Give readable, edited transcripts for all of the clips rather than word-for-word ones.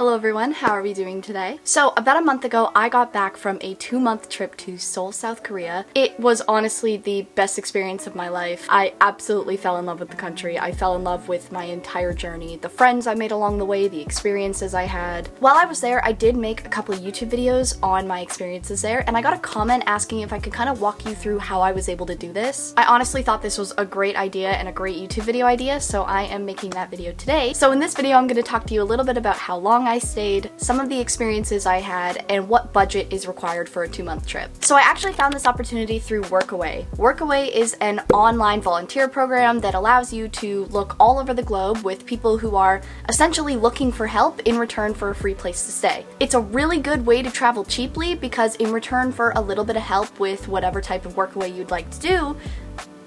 Hello everyone, how are we doing today? So about a month ago, I got back from a 2-month trip to Seoul, South Korea. It was honestly the best experience of my life. I absolutely fell in love with the country. I fell in love with my entire journey, the friends I made along the way, the experiences I had. While I was there, I did make a couple of YouTube videos on my experiences there, and I got a comment asking if I could kind of walk you through how I was able to do this. I honestly thought this was a great idea and a great YouTube video idea, so I am making that video today. So in this video, I'm going to talk to you a little bit about how long I stayed, some of the experiences I had, and what budget is required for a 2-month trip. So I actually found this opportunity through Workaway. Workaway is an online volunteer program that allows you to look all over the globe with people who are essentially looking for help in return for a free place to stay. It's a really good way to travel cheaply because in return for a little bit of help with whatever type of Workaway you'd like to do,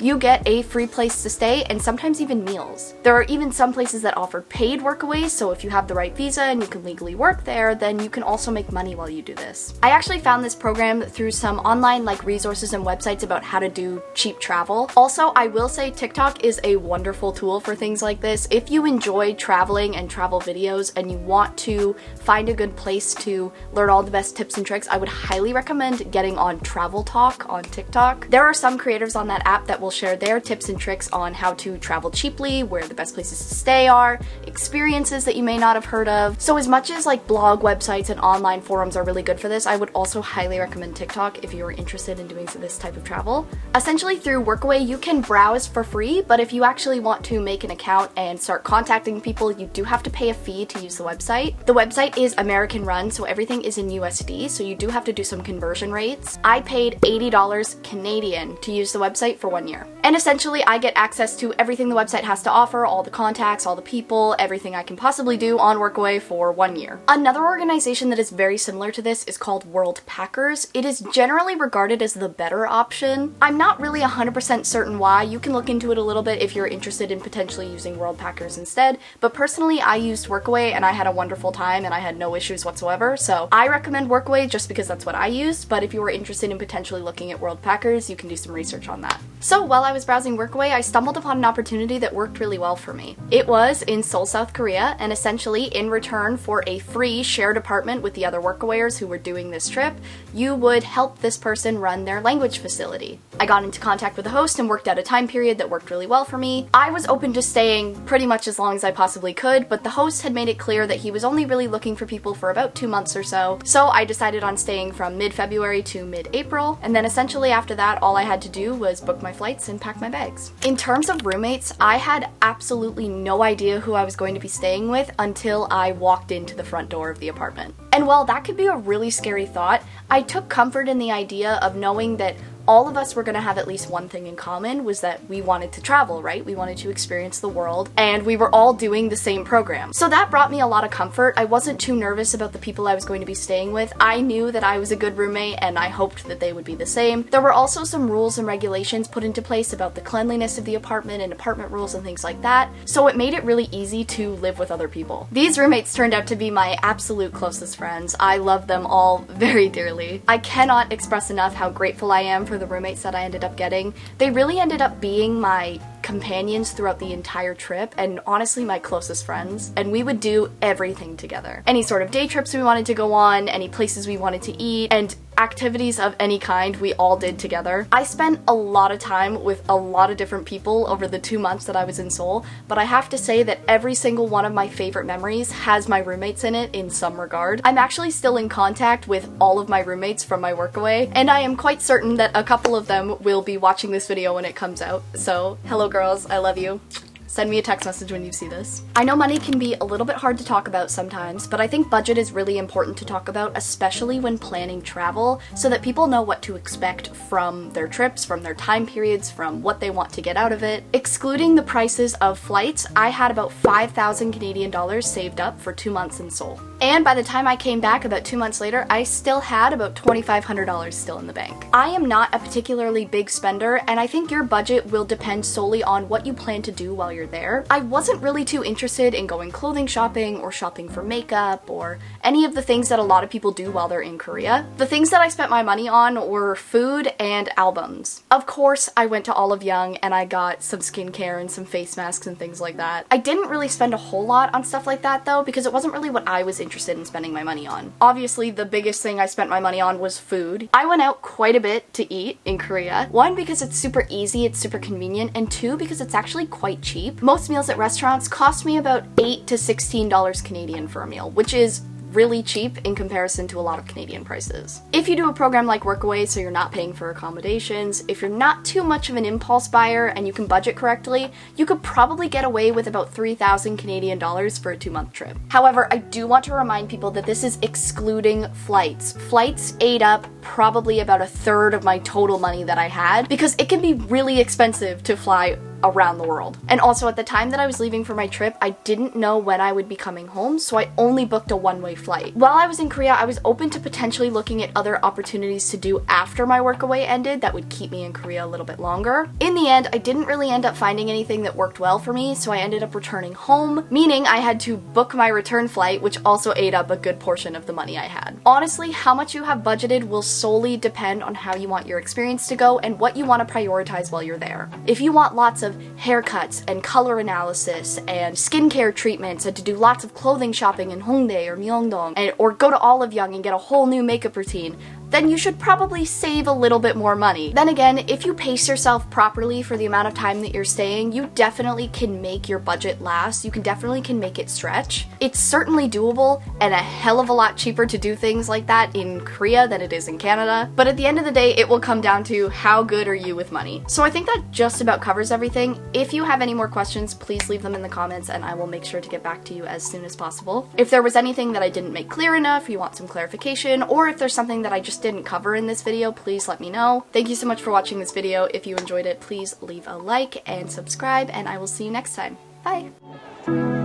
you get a free place to stay and sometimes even meals. There are even some places that offer paid workaways, so if you have the right visa and you can legally work there, then you can also make money while you do this. I actually found this program through some online resources and websites about how to do cheap travel. Also, I will say TikTok is a wonderful tool for things like this. If you enjoy traveling and travel videos and you want to find a good place to learn all the best tips and tricks, I would highly recommend getting on Travel Talk on TikTok. There are some creators on that app that will share their tips and tricks on how to travel cheaply, where the best places to stay are, experiences that you may not have heard of. So as much as blog websites and online forums are really good for this, I would also highly recommend TikTok if you're interested in doing this type of travel. Essentially through Workaway, you can browse for free, but if you actually want to make an account and start contacting people, you do have to pay a fee to use the website. The website is American run, so everything is in USD, so you do have to do some conversion rates. I paid $80 Canadian to use the website for 1 year. And essentially I get access to everything the website has to offer, all the contacts, all the people, everything I can possibly do on Workaway for 1 year. Another organization that is very similar to this is called Worldpackers. It is generally regarded as the better option. I'm not really 100% certain why. You can look into it a little bit if you're interested in potentially using Worldpackers instead, but personally I used Workaway and I had a wonderful time and I had no issues whatsoever, so I recommend Workaway just because that's what I used, but if you were interested in potentially looking at Worldpackers, you can do some research on that. So while I was browsing Workaway, I stumbled upon an opportunity that worked really well for me. It was in Seoul, South Korea, and essentially in return for a free shared apartment with the other Workawayers who were doing this trip, you would help this person run their language facility. I got into contact with the host and worked out a time period that worked really well for me. I was open to staying pretty much as long as I possibly could, but the host had made it clear that he was only really looking for people for about 2 months or so, so I decided on staying from mid-February to mid-April, and then essentially after that all I had to do was book my flights and pack my bags. In terms of roommates, I had absolutely no idea who I was going to be staying with until I walked into the front door of the apartment. And while that could be a really scary thought, I took comfort in the idea of knowing that all of us were going to have at least one thing in common, was that we wanted to travel, right? We wanted to experience the world, and we were all doing the same program. So that brought me a lot of comfort. I wasn't too nervous about the people I was going to be staying with. I knew that I was a good roommate, and I hoped that they would be the same. There were also some rules and regulations put into place about the cleanliness of the apartment and apartment rules and things like that, so it made it really easy to live with other people. These roommates turned out to be my absolute closest friends. I love them all very dearly. I cannot express enough how grateful I am for the roommates that I ended up getting. They really ended up being my companions throughout the entire trip, and honestly my closest friends, and we would do everything together. Any sort of day trips we wanted to go on, any places we wanted to eat, and activities of any kind we all did together. I spent a lot of time with a lot of different people over the 2 months that I was in Seoul, but I have to say that every single one of my favorite memories has my roommates in it in some regard. I'm actually still in contact with all of my roommates from my Workaway, and I am quite certain that a couple of them will be watching this video when it comes out. So, hello girls, I love you. Send me a text message when you see this. I know money can be a little bit hard to talk about sometimes, but I think budget is really important to talk about, especially when planning travel, so that people know what to expect from their trips, from their time periods, from what they want to get out of it. Excluding the prices of flights, I had about 5,000 Canadian dollars saved up for 2 months in Seoul. And by the time I came back about 2 months later, I still had about $2,500 still in the bank. I am not a particularly big spender, and I think your budget will depend solely on what you plan to do while you're you're there. I wasn't really too interested in going clothing shopping or shopping for makeup or any of the things that a lot of people do while they're in Korea. The things that I spent my money on were food and albums. Of course, I went to Olive Young and I got some skincare and some face masks and things like that. I didn't really spend a whole lot on stuff like that though, because it wasn't really what I was interested in spending my money on. Obviously, the biggest thing I spent my money on was food. I went out quite a bit to eat in Korea. One, because it's super easy, it's super convenient, and two, because it's actually quite cheap. Most meals at restaurants cost me about $8 to $16 Canadian for a meal, which is really cheap in comparison to a lot of Canadian prices. If you do a program like Workaway, so you're not paying for accommodations, if you're not too much of an impulse buyer and you can budget correctly, you could probably get away with about 3,000 Canadian dollars for a 2-month trip. However, I do want to remind people that this is excluding flights. Flights ate up probably about 1/3 of my total money that I had, because it can be really expensive to fly around the world. And also, at the time that I was leaving for my trip, I didn't know when I would be coming home, so I only booked a one-way flight. While I was in Korea, I was open to potentially looking at other opportunities to do after my Workaway ended that would keep me in Korea a little bit longer. In the end, I didn't really end up finding anything that worked well for me, so I ended up returning home, meaning I had to book my return flight, which also ate up a good portion of the money I had. Honestly, how much you have budgeted will solely depend on how you want your experience to go and what you want to prioritize while you're there. If you want lots of haircuts and color analysis and skincare treatments and to do lots of clothing shopping in Hongdae or Myeongdong, or go to Olive Young and get a whole new makeup routine, then you should probably save a little bit more money. Then again, if you pace yourself properly for the amount of time that you're staying, you definitely can make your budget last. You definitely can make it stretch. It's certainly doable and a hell of a lot cheaper to do things like that in Korea than it is in Canada. But at the end of the day, it will come down to how good are you with money. So I think that just about covers everything. If you have any more questions, please leave them in the comments and I will make sure to get back to you as soon as possible. If there was anything that I didn't make clear enough, you want some clarification, or if there's something that I just didn't cover in this video, please let me know. Thank you so much for watching this video. If you enjoyed it, please leave a like and subscribe, and I will see you next time. Bye!